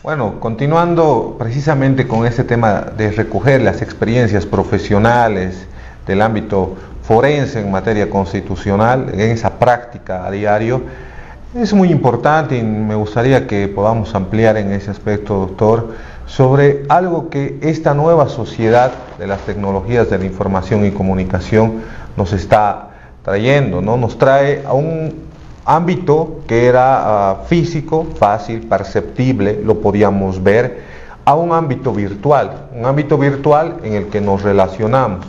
Bueno, continuando precisamente con este tema de recoger las experiencias profesionales del ámbito forense en materia constitucional, en esa práctica a diario, es muy importante y me gustaría que podamos ampliar en ese aspecto, doctor, sobre algo que esta nueva sociedad de las tecnologías de la información y comunicación nos está trayendo, ¿no? Nos trae a un ámbito que era físico, fácil, perceptible, lo podíamos ver, a un ámbito virtual en el que nos relacionamos,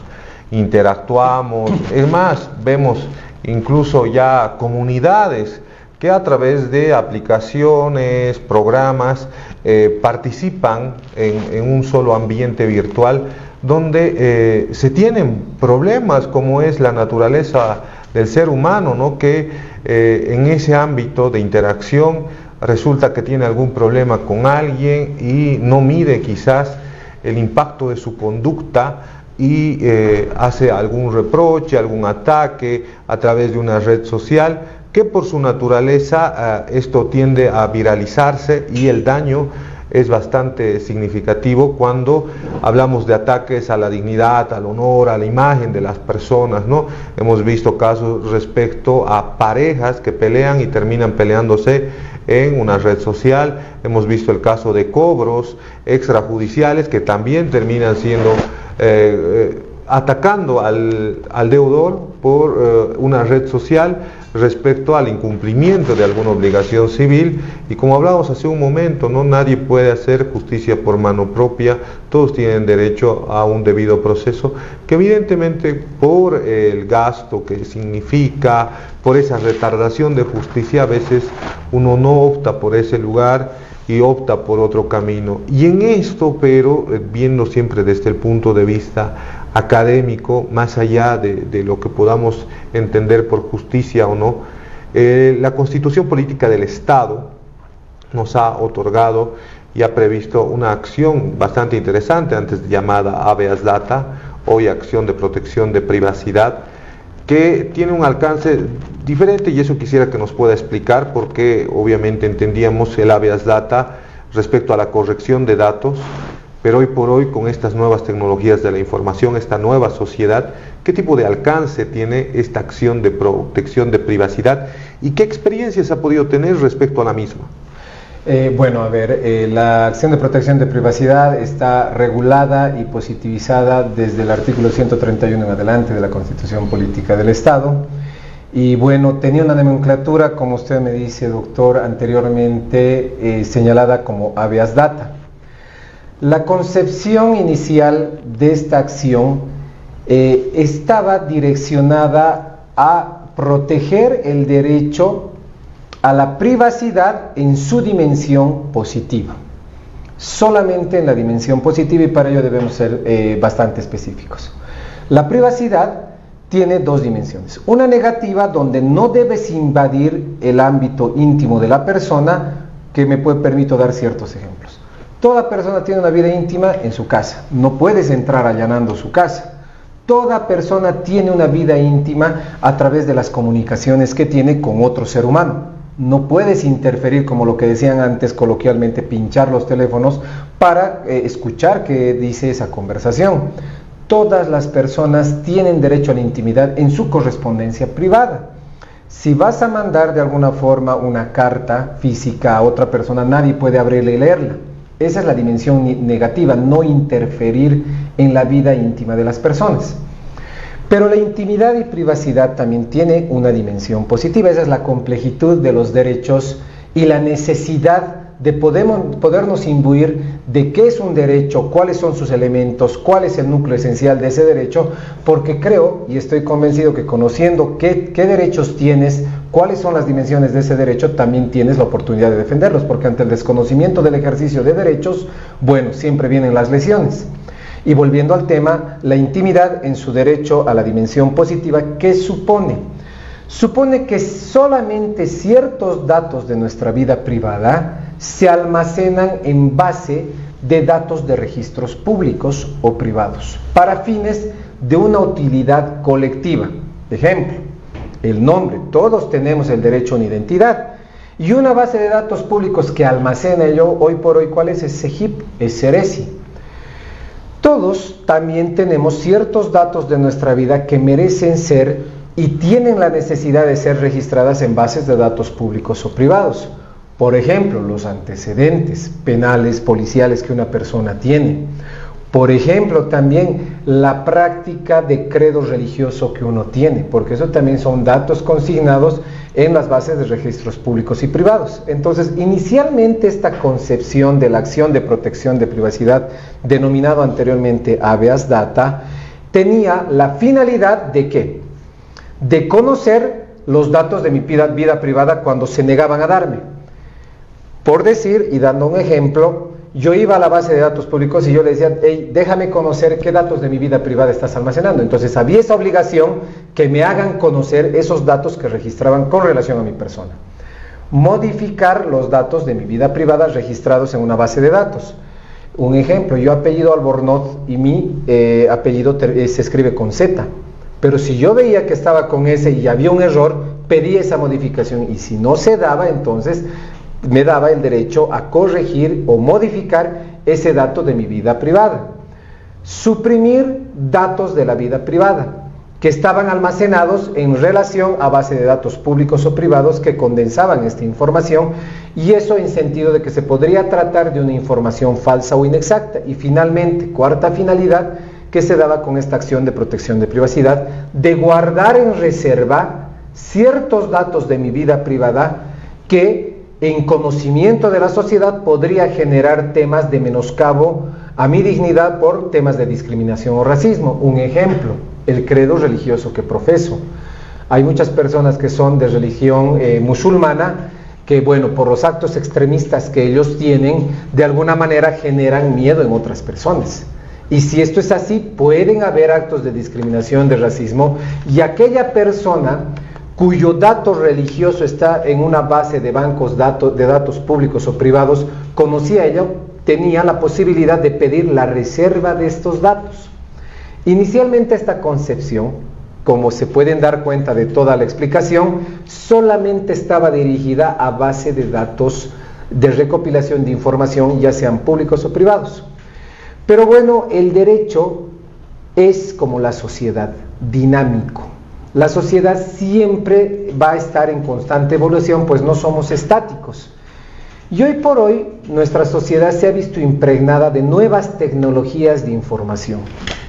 interactuamos, es más, vemos incluso ya comunidades que a través de aplicaciones, programas, participan en un solo ambiente virtual donde se tienen problemas como es la naturaleza del ser humano, ¿no? Que en ese ámbito de interacción resulta que tiene algún problema con alguien y no mide quizás el impacto de su conducta y hace algún reproche, algún ataque a través de una red social, que por su naturaleza esto tiende a viralizarse y el daño es bastante significativo cuando hablamos de ataques a la dignidad, al honor, a la imagen de las personas, ¿no? Hemos visto casos respecto a parejas que pelean y terminan peleándose en una red social. Hemos visto el caso de cobros extrajudiciales que también terminan siendo atacando al deudor por una red social respecto al incumplimiento de alguna obligación civil. Y como hablábamos hace un momento, ¿no? Nadie puede hacer justicia por mano propia, todos tienen derecho a un debido proceso, que evidentemente por el gasto que significa, por esa retardación de justicia, a veces uno no opta por ese lugar y opta por otro camino. Y en esto, pero viendo siempre desde el punto de vista académico, más allá de lo que podamos entender por justicia o no, la Constitución Política del Estado nos ha otorgado y ha previsto una acción bastante interesante, antes llamada habeas data, hoy acción de protección de privacidad, que tiene un alcance diferente, y eso quisiera que nos pueda explicar, porque obviamente entendíamos el habeas data respecto a la corrección de datos, pero hoy por hoy, con estas nuevas tecnologías de la información, esta nueva sociedad, ¿qué tipo de alcance tiene esta acción de protección de privacidad y qué experiencias ha podido tener respecto a la misma? La acción de protección de privacidad está regulada y positivizada desde el artículo 131 en adelante de la Constitución Política del Estado. Y bueno, tenía una nomenclatura, como usted me dice, doctor, anteriormente señalada como habeas data. La concepción inicial de esta acción estaba direccionada a proteger el derecho a la privacidad en su dimensión positiva, solamente en la dimensión positiva, y para ello debemos ser bastante específicos. La privacidad tiene dos dimensiones: una negativa, donde no debes invadir el ámbito íntimo de la persona, que permito dar ciertos ejemplos. Toda persona tiene una vida íntima en su casa, no puedes entrar allanando su casa. Toda persona tiene una vida íntima a través de las comunicaciones que tiene con otro ser humano. No puedes interferir, como lo que decían antes coloquialmente, pinchar los teléfonos para escuchar qué dice esa conversación. Todas las personas tienen derecho a la intimidad en su correspondencia privada. Si vas a mandar de alguna forma una carta física a otra persona, nadie puede abrirla y leerla. Esa es la dimensión negativa, no interferir en la vida íntima de las personas. Pero la intimidad y privacidad también tiene una dimensión positiva. Esa es la complejitud de los derechos y la necesidad de podernos imbuir de qué es un derecho, cuáles son sus elementos, cuál es el núcleo esencial de ese derecho, porque creo y estoy convencido que conociendo qué derechos tienes, cuáles son las dimensiones de ese derecho, también tienes la oportunidad de defenderlos, porque ante el desconocimiento del ejercicio de derechos, bueno, siempre vienen las lesiones. Y volviendo al tema, la intimidad en su derecho a la dimensión positiva, ¿qué supone? Supone que solamente ciertos datos de nuestra vida privada se almacenan en base de datos de registros públicos o privados, para fines de una utilidad colectiva. Ejemplo, el nombre, todos tenemos el derecho a una identidad, Y una base de datos públicos que almacena yo hoy por hoy, ¿cuál es? Es CEGIP, es Ceresi. Todos también tenemos ciertos datos de nuestra vida que merecen ser y tienen la necesidad de ser registradas en bases de datos públicos o privados. Por ejemplo, los antecedentes penales, policiales que una persona tiene. Por ejemplo, también la práctica de credo religioso que uno tiene, porque eso también son datos consignados en las bases de registros públicos y privados. Entonces, inicialmente esta concepción de la acción de protección de privacidad, denominado anteriormente habeas data, tenía la finalidad de ¿qué? De conocer los datos de mi vida privada cuando se negaban a darme. Por decir, y dando un ejemplo, yo iba a la base de datos públicos y yo le decía, hey, déjame conocer qué datos de mi vida privada estás almacenando. Entonces había esa obligación que me hagan conocer esos datos que registraban con relación a mi persona. Modificar los datos de mi vida privada registrados en una base de datos. Un ejemplo, yo apellido Albornoz y mi apellido se escribe con Z. Pero si yo veía que estaba con S y había un error, pedí esa modificación y si no se daba, entonces me daba el derecho a corregir o modificar ese dato de mi vida privada. Suprimir datos de la vida privada que estaban almacenados en relación a base de datos públicos o privados que condensaban esta información, y eso en sentido de que se podría tratar de una información falsa o inexacta. Y finalmente, cuarta finalidad que se daba con esta acción de protección de privacidad, de guardar en reserva ciertos datos de mi vida privada que en conocimiento de la sociedad podría generar temas de menoscabo a mi dignidad por temas de discriminación o racismo. Un ejemplo, el credo religioso que profeso. Hay muchas personas que son de religión musulmana que, bueno, por los actos extremistas que ellos tienen, de alguna manera generan miedo en otras personas. Y si esto es así, pueden haber actos de discriminación, de racismo, y aquella persona cuyo dato religioso está en una base de bancos de datos públicos o privados, conocía ello, tenía la posibilidad de pedir la reserva de estos datos. Inicialmente esta concepción, como se pueden dar cuenta de toda la explicación, solamente estaba dirigida a base de datos de recopilación de información, ya sean públicos o privados. Pero bueno, el derecho es como la sociedad, dinámico. La sociedad siempre va a estar en constante evolución, pues no somos estáticos. Y hoy por hoy nuestra sociedad se ha visto impregnada de nuevas tecnologías de información.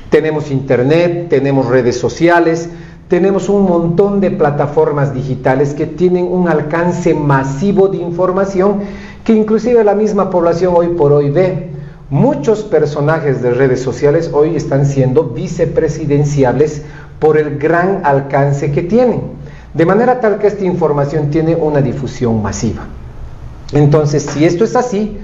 Tenemos internet, tenemos redes sociales, tenemos un montón de plataformas digitales que tienen un alcance masivo de información que inclusive la misma población hoy por hoy ve. Muchos personajes de redes sociales hoy están siendo vicepresidenciables por el gran alcance que tienen, de manera tal que esta información tiene una difusión masiva. Entonces, si esto es así,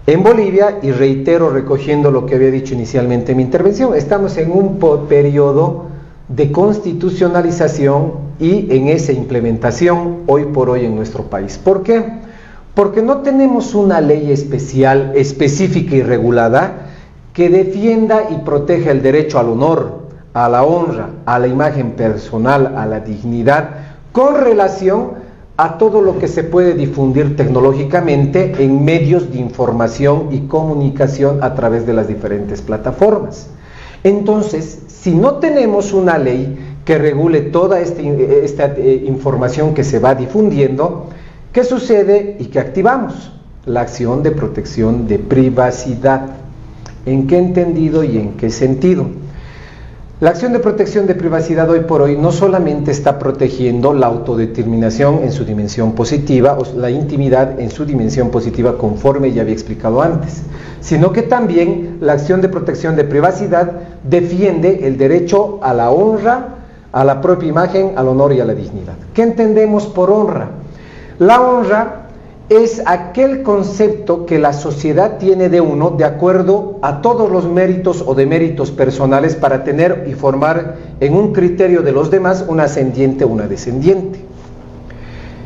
en Bolivia, y reitero recogiendo lo que había dicho inicialmente en mi intervención, estamos en un periodo de constitucionalización y en esa implementación hoy por hoy en nuestro país. ¿Por qué? Porque no tenemos una ley especial, específica y regulada que defienda y proteja el derecho al honor, a la honra, a la imagen personal, a la dignidad, con relación a todo lo que se puede difundir tecnológicamente en medios de información y comunicación a través de las diferentes plataformas. Entonces, si no tenemos una ley que regule toda esta información que se va difundiendo, ¿qué sucede y qué activamos? La acción de protección de privacidad. ¿En qué entendido y en qué sentido? La acción de protección de privacidad hoy por hoy no solamente está protegiendo la autodeterminación en su dimensión positiva, o la intimidad en su dimensión positiva conforme ya había explicado antes, sino que también la acción de protección de privacidad defiende el derecho a la honra, a la propia imagen, al honor y a la dignidad. ¿Qué entendemos por honra? La honra es aquel concepto que la sociedad tiene de uno de acuerdo a todos los méritos o deméritos personales para tener y formar en un criterio de los demás un ascendiente o una descendiente.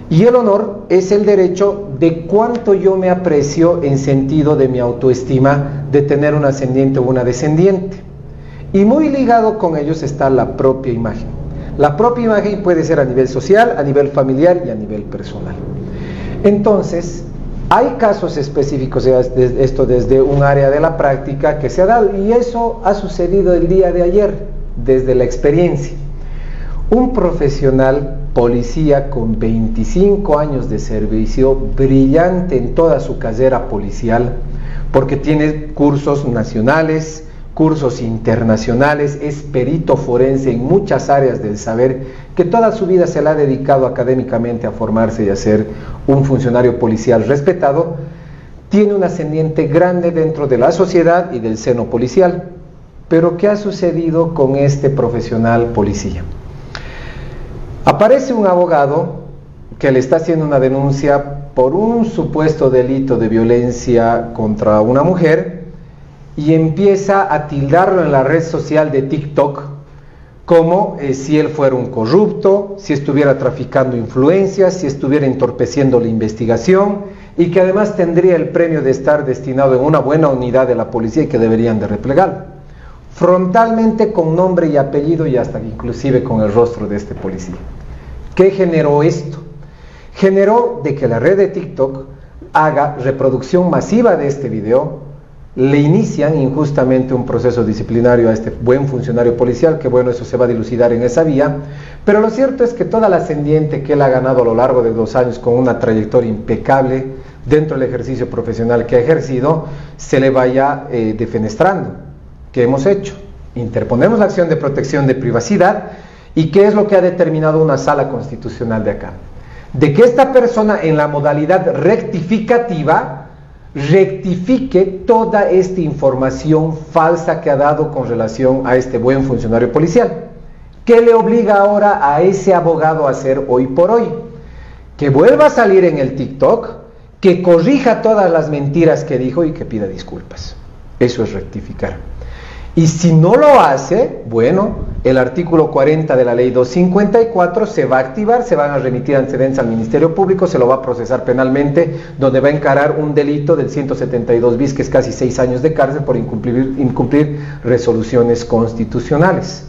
Y el honor es el derecho de cuánto yo me aprecio en sentido de mi autoestima de tener un ascendiente o una descendiente. Y muy ligado con ellos está la propia imagen. La propia imagen puede ser a nivel social, a nivel familiar y a nivel personal. Entonces, hay casos específicos de esto desde un área de la práctica que se ha dado, y eso ha sucedido el día de ayer, desde la experiencia. Un profesional policía con 25 años de servicio, brillante en toda su carrera policial, porque tiene cursos nacionales, cursos internacionales, es perito forense en muchas áreas del saber, que toda su vida se la ha dedicado académicamente a formarse y a ser un funcionario policial respetado, tiene un ascendiente grande dentro de la sociedad y del seno policial. Pero ¿qué ha sucedido con este profesional policía? Aparece un abogado que le está haciendo una denuncia por un supuesto delito de violencia contra una mujer, y empieza a tildarlo en la red social de TikTok como si él fuera un corrupto, si estuviera traficando influencias, si estuviera entorpeciendo la investigación, y que además tendría el premio de estar destinado en una buena unidad de la policía y que deberían de replegarlo. Frontalmente, con nombre y apellido, y hasta inclusive con el rostro de este policía. ¿Qué generó esto? Generó de que la red de TikTok haga reproducción masiva de este video, le inician injustamente un proceso disciplinario a este buen funcionario policial, que bueno, eso se va a dilucidar en esa vía, pero lo cierto es que toda la ascendiente que él ha ganado a lo largo de 2 años con una trayectoria impecable dentro del ejercicio profesional que ha ejercido, se le vaya defenestrando. ¿Qué hemos hecho? Interponemos la acción de protección de privacidad. ¿Y qué es lo que ha determinado una sala constitucional de acá? De que esta persona, en la modalidad rectificativa, rectifique toda esta información falsa que ha dado con relación a este buen funcionario policial. ¿Qué le obliga ahora a ese abogado a hacer hoy por hoy? Que vuelva a salir en el TikTok, que corrija todas las mentiras que dijo y que pida disculpas. Eso es rectificar. Y si no lo hace, bueno, el artículo 40 de la ley 254 se va a activar, se van a remitir antecedentes al Ministerio Público, se lo va a procesar penalmente, donde va a encarar un delito del 172 bis, que es casi 6 años de cárcel por incumplir resoluciones constitucionales.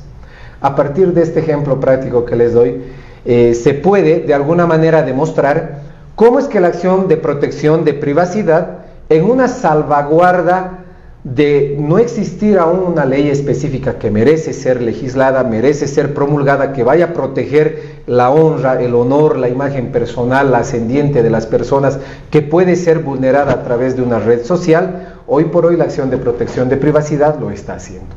A partir de este ejemplo práctico que les doy, se puede de alguna manera demostrar cómo es que la acción de protección de privacidad, en una salvaguarda de no existir aún una ley específica que merece ser legislada, merece ser promulgada, que vaya a proteger la honra, el honor, la imagen personal, la ascendiente de las personas, que puede ser vulnerada a través de una red social, hoy por hoy la acción de protección de privacidad lo está haciendo.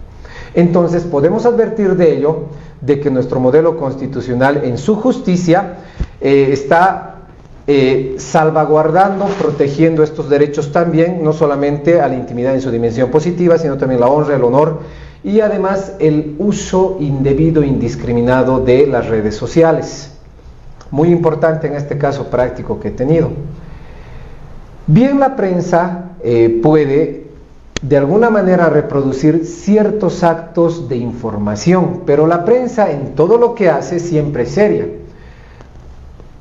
Entonces podemos advertir de ello, de que nuestro modelo constitucional en su justicia está salvaguardando, protegiendo estos derechos también, no solamente a la intimidad en su dimensión positiva, sino también la honra, el honor y además el uso indebido, indiscriminado de las redes sociales. Muy importante en este caso práctico que he tenido. Bien, la prensa puede de alguna manera reproducir ciertos actos de información, pero la prensa en todo lo que hace siempre es seria.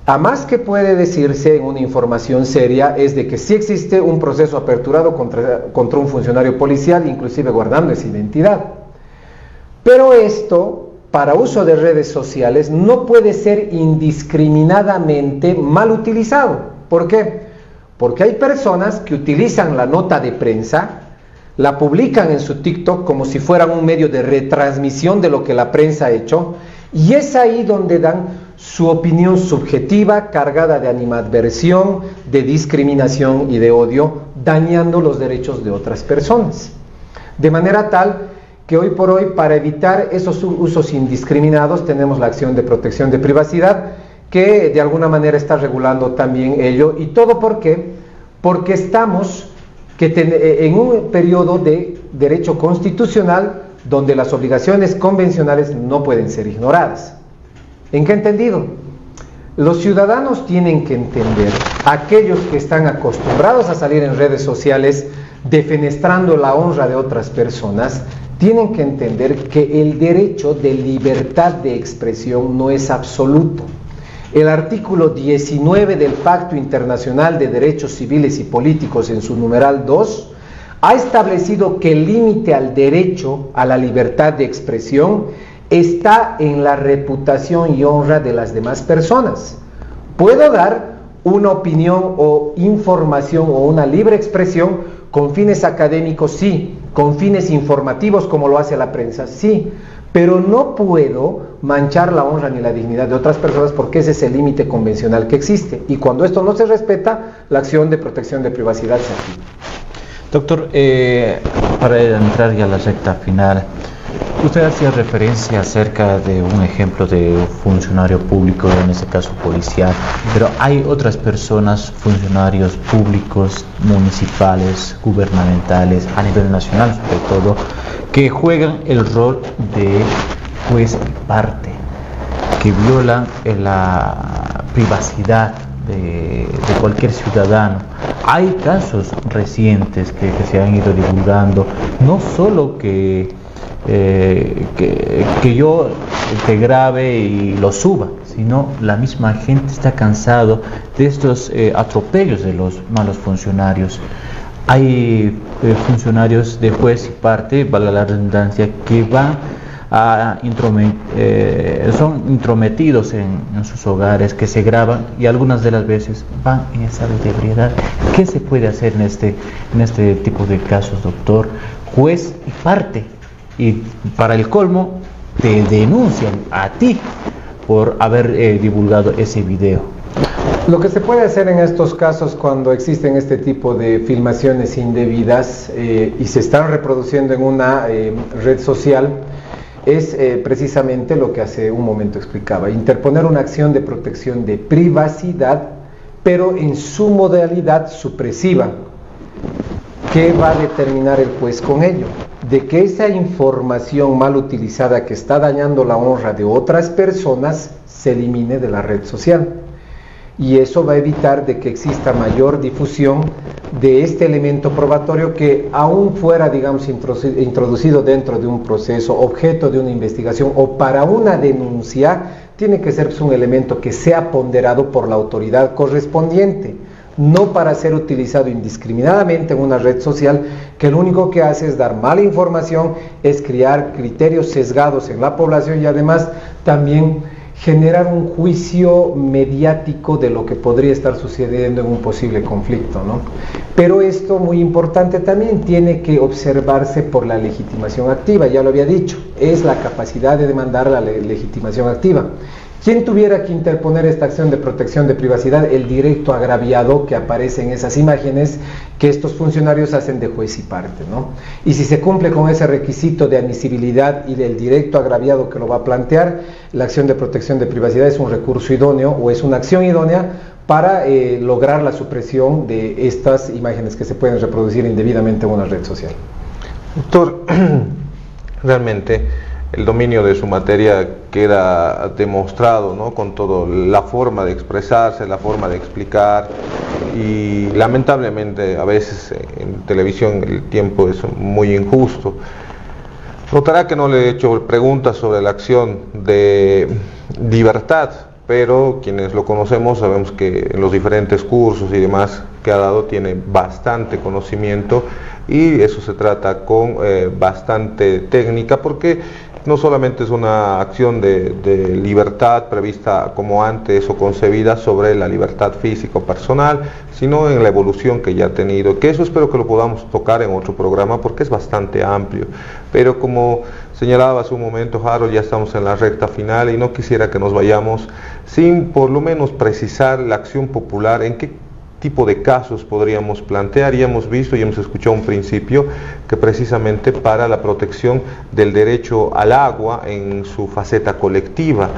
A más que puede decirse en una información seria es de que sí existe un proceso aperturado contra un funcionario policial, inclusive guardando esa identidad. Pero esto, para uso de redes sociales, no puede ser indiscriminadamente mal utilizado. ¿Por qué? Porque hay personas que utilizan la nota de prensa, la publican en su TikTok como si fueran un medio de retransmisión de lo que la prensa ha hecho, y es ahí donde dan su opinión subjetiva, cargada de animadversión, de discriminación y de odio, dañando los derechos de otras personas. De manera tal que hoy por hoy, para evitar esos usos indiscriminados, tenemos la acción de protección de privacidad, que de alguna manera está regulando también ello. ¿Y todo por qué? Porque estamos en un periodo de derecho constitucional donde las obligaciones convencionales no pueden ser ignoradas. ¿En qué entendido? Los ciudadanos tienen que entender, aquellos que están acostumbrados a salir en redes sociales defenestrando la honra de otras personas, tienen que entender que el derecho de libertad de expresión no es absoluto. El artículo 19 del Pacto Internacional de Derechos Civiles y Políticos, en su numeral 2, ha establecido que el límite al derecho a la libertad de expresión está en la reputación y honra de las demás personas. Puedo dar una opinión o información o una libre expresión con fines académicos, sí, con fines informativos como lo hace la prensa, sí, pero no puedo manchar la honra ni la dignidad de otras personas porque ese es el límite convencional que existe, y cuando esto no se respeta, la acción de protección de privacidad se activa. Doctor, para entrar ya a la recta final, usted hacía referencia acerca de un ejemplo de funcionario público, en este caso policial, pero hay otras personas, funcionarios públicos, municipales, gubernamentales, a nivel nacional sobre todo, que juegan el rol de juez y parte, que violan la privacidad de cualquier ciudadano. Hay casos recientes que se han ido divulgando, no solo que yo te grabe y lo suba, sino la misma gente está cansado de estos atropellos de los malos funcionarios. Hay funcionarios de juez y parte, valga la redundancia, que van son intrometidos en sus hogares, que se graban y algunas de las veces van en estado de ebriedad. ¿Qué se puede hacer en este tipo de casos, doctor? Juez y parte. Y para el colmo, te denuncian a ti por haber divulgado ese video. Lo que se puede hacer en estos casos cuando existen este tipo de filmaciones indebidas y se están reproduciendo en una red social es precisamente lo que hace un momento explicaba: interponer una acción de protección de privacidad, pero en su modalidad supresiva. ¿Qué va a determinar el juez con ello? De que esa información mal utilizada que está dañando la honra de otras personas se elimine de la red social. Y eso va a evitar de que exista mayor difusión de este elemento probatorio que, aún fuera, digamos, introducido dentro de un proceso, objeto de una investigación o para una denuncia, tiene que ser pues, un elemento que sea ponderado por la autoridad correspondiente, no para ser utilizado indiscriminadamente en una red social que lo único que hace es dar mala información, es crear criterios sesgados en la población y además también generar un juicio mediático de lo que podría estar sucediendo en un posible conflicto, ¿no? Pero esto, muy importante también, tiene que observarse por la legitimación activa, ya lo había dicho, es la capacidad de demandar la legitimación activa. ¿Quién tuviera que interponer esta acción de protección de privacidad? El directo agraviado que aparece en esas imágenes que estos funcionarios hacen de juez y parte, ¿no? Y si se cumple con ese requisito de admisibilidad y del directo agraviado que lo va a plantear, la acción de protección de privacidad es un recurso idóneo o es una acción idónea para lograr la supresión de estas imágenes que se pueden reproducir indebidamente en una red social. Doctor, realmente el dominio de su materia queda demostrado, ¿no? Con toda la forma de expresarse, la forma de explicar, y lamentablemente a veces en televisión el tiempo es muy injusto. Notará que no le he hecho preguntas sobre la acción de libertad, pero quienes lo conocemos sabemos que en los diferentes cursos y demás que ha dado tiene bastante conocimiento, y eso se trata con bastante técnica, porque no solamente es una acción de libertad prevista como antes o concebida sobre la libertad física o personal, sino en la evolución que ya ha tenido, que eso espero que lo podamos tocar en otro programa porque es bastante amplio. Pero como señalaba hace un momento Harold, ya estamos en la recta final y no quisiera que nos vayamos sin por lo menos precisar la acción popular, en qué tipo de casos podríamos plantear. Y hemos visto y hemos escuchado un principio que precisamente para la protección del derecho al agua en su faceta colectiva,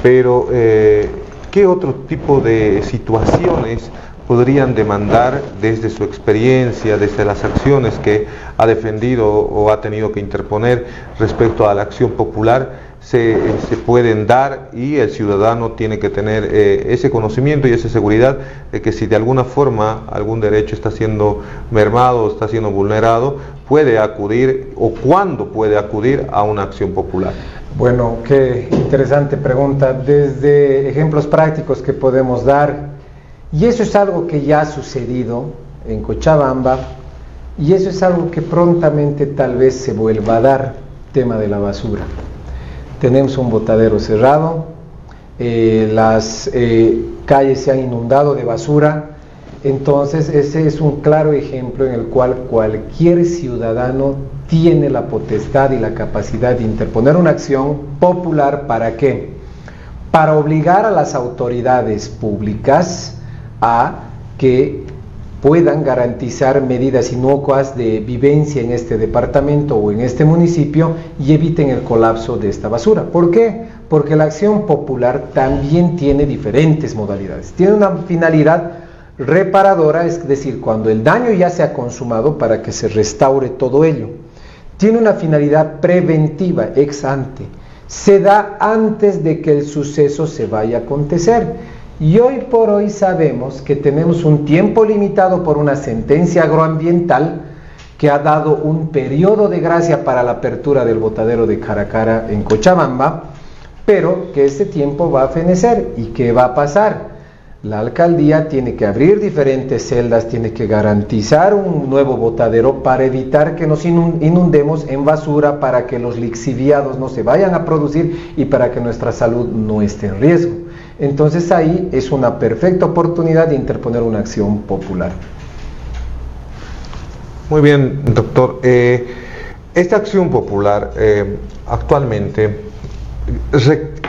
pero ¿qué otro tipo de situaciones podrían demandar desde su experiencia, desde las acciones que ha defendido o ha tenido que interponer respecto a la acción popular, se pueden dar, y el ciudadano tiene que tener ese conocimiento y esa seguridad de que si de alguna forma algún derecho está siendo mermado o está siendo vulnerado, puede acudir, o cuándo puede acudir a una acción popular? Bueno, qué interesante pregunta. Desde ejemplos prácticos que podemos dar, y eso es algo que ya ha sucedido en Cochabamba, y eso es algo que prontamente tal vez se vuelva a dar, tema de la basura. Tenemos un botadero cerrado, las calles se han inundado de basura. Entonces ese es un claro ejemplo en el cual cualquier ciudadano tiene la potestad y la capacidad de interponer una acción popular. ¿Para qué? Para obligar a las autoridades públicas a que puedan garantizar medidas inocuas de vivencia en este departamento o en este municipio y eviten el colapso de esta basura. ¿Por qué? Porque la acción popular también tiene diferentes modalidades. Tiene una finalidad reparadora, es decir, cuando el daño ya se ha consumado, para que se restaure todo ello. Tiene una finalidad preventiva, ex ante. Se da antes de que el suceso se vaya a acontecer. Y hoy por hoy sabemos que tenemos un tiempo limitado por una sentencia agroambiental que ha dado un periodo de gracia para la apertura del botadero de Caracara en Cochabamba, pero que ese tiempo va a fenecer. ¿Y qué va a pasar? La alcaldía tiene que abrir diferentes celdas, tiene que garantizar un nuevo botadero para evitar que nos inundemos en basura, para que los lixiviados no se vayan a producir y para que nuestra salud no esté en riesgo. Entonces ahí es una perfecta oportunidad de interponer una acción popular. Muy bien, doctor. Esta acción popular actualmente,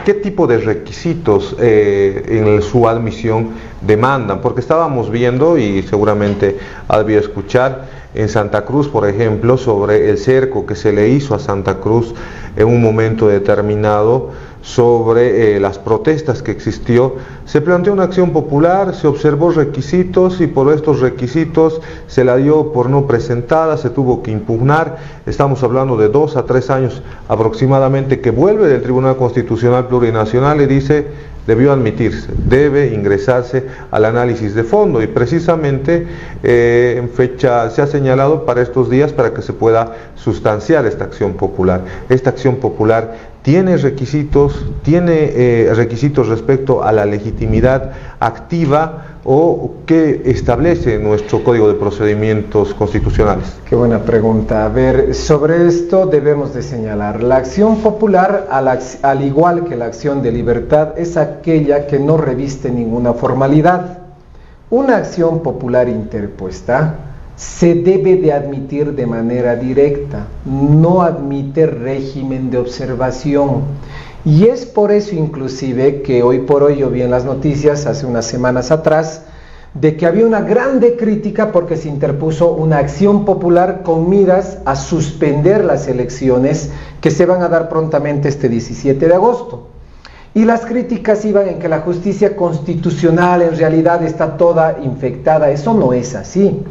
¿qué tipo de requisitos en su admisión demandan? Porque estábamos viendo, y seguramente ha debido escuchar, en Santa Cruz, por ejemplo, sobre el cerco que se le hizo a Santa Cruz en un momento determinado, sobre las protestas que existió, se planteó una acción popular, se observó requisitos y por estos requisitos se la dio por no presentada, se tuvo que impugnar. Estamos hablando de 2 a 3 años aproximadamente, que vuelve del Tribunal Constitucional Plurinacional y dice: debió admitirse, debe ingresarse al análisis de fondo, y precisamente en fecha se ha señalado para estos días para que se pueda sustanciar esta acción popular. Esta acción popular tiene requisitos respecto a la legitimidad activa, o qué establece nuestro Código de Procedimientos Constitucionales. Qué buena pregunta. A ver, sobre esto debemos de señalar: la acción popular, al igual que la acción de libertad, es aquella que no reviste ninguna formalidad. Una acción popular interpuesta se debe de admitir de manera directa, no admite régimen de observación. Y es por eso inclusive que hoy por hoy yo vi en las noticias hace unas semanas atrás de que había una grande crítica porque se interpuso una acción popular con miras a suspender las elecciones que se van a dar prontamente este 17 de agosto. Y las críticas iban en que la justicia constitucional en realidad está toda infectada. Eso no es así.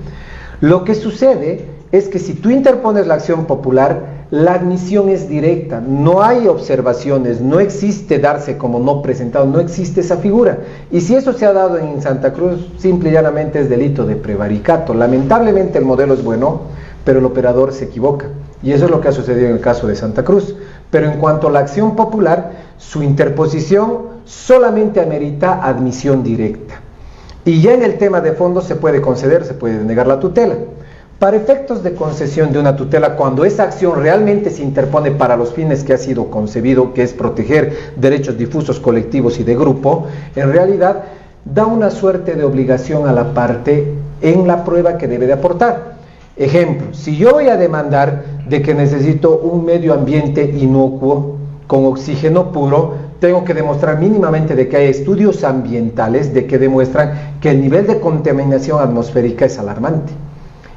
Lo que sucede es que si tú interpones la acción popular, la admisión es directa, no hay observaciones, no existe darse como no presentado, no existe esa figura. Y si eso se ha dado en Santa Cruz, simple y llanamente es delito de prevaricato. Lamentablemente el modelo es bueno, pero el operador se equivoca. Y eso es lo que ha sucedido en el caso de Santa Cruz. Pero en cuanto a la acción popular, su interposición solamente amerita admisión directa. Y ya en el tema de fondo se puede conceder, se puede denegar la tutela. Para efectos de concesión de una tutela, cuando esa acción realmente se interpone para los fines que ha sido concebido, que es proteger derechos difusos, colectivos y de grupo, en realidad da una suerte de obligación a la parte en la prueba que debe de aportar. Ejemplo, si yo voy a demandar de que necesito un medio ambiente inocuo, con oxígeno puro, tengo que demostrar mínimamente de que hay estudios ambientales de que demuestran que el nivel de contaminación atmosférica es alarmante.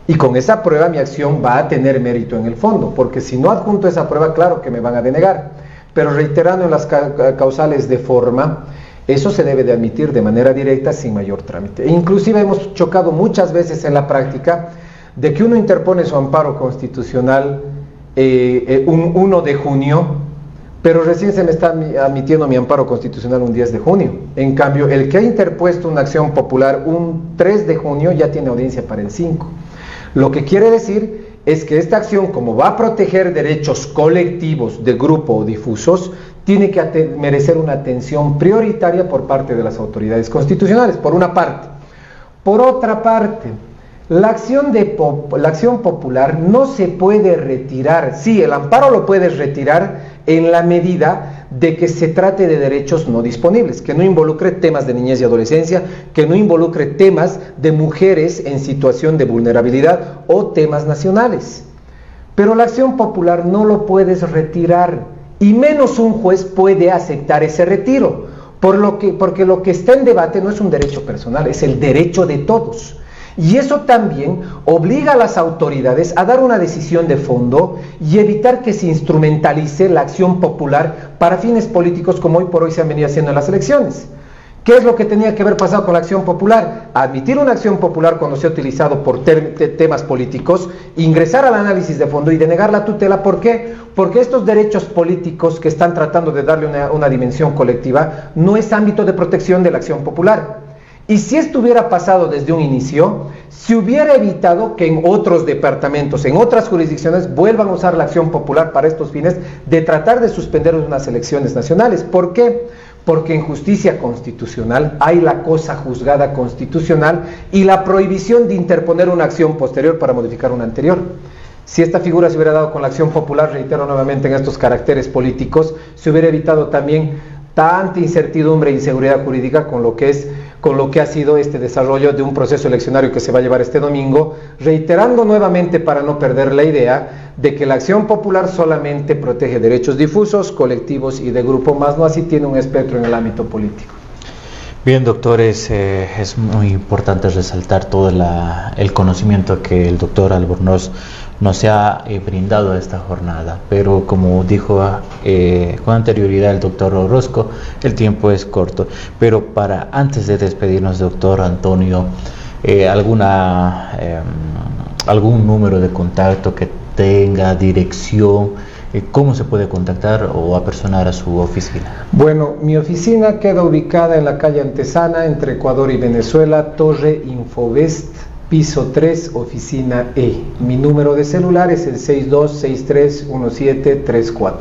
Y con esa prueba mi acción va a tener mérito en el fondo, porque si no adjunto esa prueba, claro que me van a denegar. Pero reiterando en las causales de forma, eso se debe de admitir de manera directa sin mayor trámite. E inclusive hemos chocado muchas veces en la práctica de que uno interpone su amparo constitucional un 1 de junio, pero recién se me está admitiendo mi amparo constitucional un 10 de junio. En cambio, el que ha interpuesto una acción popular un 3 de junio ya tiene audiencia para el 5. Lo que quiere decir es que esta acción, como va a proteger derechos colectivos de grupo o difusos, tiene que merecer una atención prioritaria por parte de las autoridades constitucionales, por una parte. Por otra parte, La acción popular no se puede retirar. Sí, el amparo lo puedes retirar en la medida de que se trate de derechos no disponibles, que no involucre temas de niñez y adolescencia, que no involucre temas de mujeres en situación de vulnerabilidad o temas nacionales. Pero la acción popular no lo puedes retirar, y menos un juez puede aceptar ese retiro, porque lo que está en debate no es un derecho personal, es el derecho de todos. Y eso también obliga a las autoridades a dar una decisión de fondo y evitar que se instrumentalice la acción popular para fines políticos como hoy por hoy se han venido haciendo en las elecciones. ¿Qué es lo que tenía que haber pasado con la acción popular? Admitir una acción popular cuando se ha utilizado por temas políticos, ingresar al análisis de fondo y denegar la tutela. ¿Por qué? Porque estos derechos políticos que están tratando de darle una dimensión colectiva no es ámbito de protección de la acción popular. Y si esto hubiera pasado desde un inicio, se hubiera evitado que en otros departamentos, en otras jurisdicciones, vuelvan a usar la acción popular para estos fines de tratar de suspender unas elecciones nacionales. ¿Por qué? Porque en justicia constitucional hay la cosa juzgada constitucional y la prohibición de interponer una acción posterior para modificar una anterior. Si esta figura se hubiera dado con la acción popular, reitero nuevamente en estos caracteres políticos, se hubiera evitado también tanta incertidumbre e inseguridad jurídica con lo que ha sido este desarrollo de un proceso eleccionario que se va a llevar este domingo, reiterando nuevamente para no perder la idea de que la acción popular solamente protege derechos difusos, colectivos y de grupo, más no así tiene un espectro en el ámbito político. Bien, doctores, es muy importante resaltar todo el conocimiento que el doctor Albornoz nos ha brindado a esta jornada, pero como dijo con anterioridad el doctor Orozco, el tiempo es corto. Pero antes de despedirnos, doctor Antonio, algún número de contacto que tenga, dirección, ¿cómo se puede contactar o apersonar a su oficina? Bueno, mi oficina queda ubicada en la calle Antesana, entre Ecuador y Venezuela, Torre Infovest, piso 3, oficina E. Mi número de celular es el 62631734.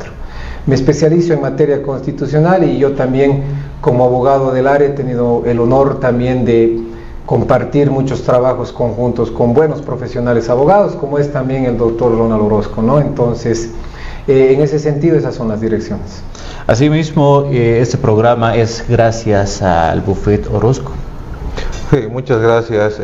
Me especializo en materia constitucional y yo también, como abogado del área, he tenido el honor también de compartir muchos trabajos conjuntos con buenos profesionales abogados, como es también el doctor Ronald Orozco, ¿no? Entonces, en ese sentido, esas son las direcciones. Asimismo, este programa es gracias al Bufet Orozco. Sí, muchas gracias.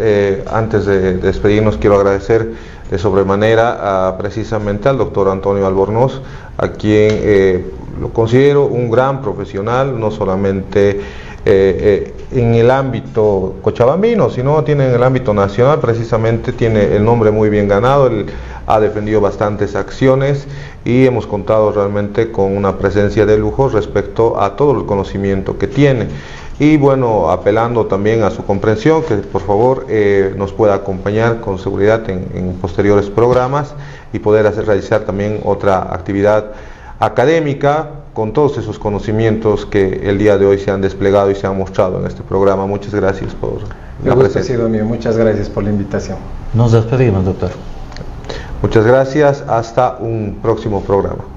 Antes de despedirnos, quiero agradecer de sobremanera precisamente al doctor Antonio Albornoz, a quien lo considero un gran profesional, no solamente en el ámbito cochabambino, sino tiene en el ámbito nacional. Precisamente tiene el nombre muy bien ganado. Él ha defendido bastantes acciones y hemos contado realmente con una presencia de lujo respecto a todo el conocimiento que tiene. Y bueno, apelando también a su comprensión, que por favor nos pueda acompañar con seguridad en posteriores programas y poder realizar también otra actividad académica con todos esos conocimientos que el día de hoy se han desplegado y se han mostrado en este programa. Muchas gracias por la presencia. Ha sido mío. Muchas gracias por la invitación. Nos despedimos, doctor. Muchas gracias. Hasta un próximo programa.